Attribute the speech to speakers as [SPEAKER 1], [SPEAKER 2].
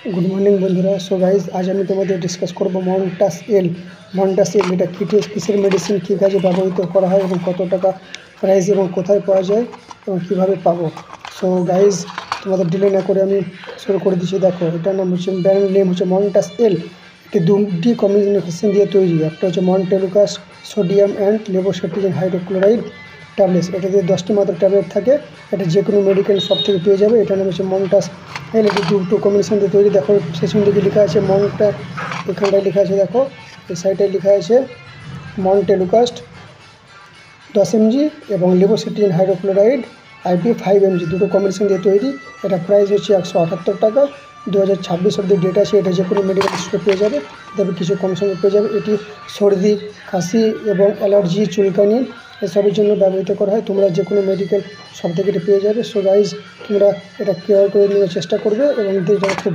[SPEAKER 1] Good morning बंधुरा। So guys आज हमें तुम्हारे डिसकस करब मॉन्टास एल এটা কিসের মেডিসিন, কী কাজে ব্যবহৃত করা হয় এবং কত টাকা প্রাইস এবং কোথায় পাওয়া যায় এবং কীভাবে পাবো। সো গাইজ তোমাদের ডিলে না করে আমি শুরু করে দিচ্ছি। দেখো, এটার নাম হচ্ছে, ব্র্যান্ড নেম হচ্ছে মন্টাস এল। এটি দুটি কম্বিনেশন দিয়ে তৈরি। একটা হচ্ছে montelukast sodium and লেবোসেট্রিজিন hydrochloride tablets. এটাতে 10টি মাত্র ট্যাবলেট থাকে। এটা যে কোনো মেডিকেল শপ থেকে পেয়ে যাবে। এটার নাম হচ্ছে মন্টাস এল। এটি দুটো কম্বিনেশন দিয়ে তৈরি। দেখো পেছন দিকে লেখা আছে মন্টা, এখানটায় লেখা আছে, দেখো এই সাইডে লেখা আছে মন্টেলুকাস্ট 10 mg এবং লেবোসেট্রিজিন হাইড্রোক্লোরাইড IP 5 mg, দুটো কম্বিনেশন দিয়ে তৈরি। এটা প্রাইস হচ্ছে 178 টাকা। 2026 অব্দি ডেট আছে। এটা যে কোনো মেডিকেল স্টোরে পেয়ে যাবে, তবে কিছু কম সময় পেয়ে যাবে। এটি সর্দি, কাশি এবং অ্যালার্জি, চুলকানি এসবের জন্য ব্যবহৃত করা হয়। তোমরা যে কোনো মেডিকেল শপ থেকে এটা পেয়ে যাবে। সো গাইজ তোমরা এটা কেয়ার করে নেওয়ার চেষ্টা করবে এবং এটা খুব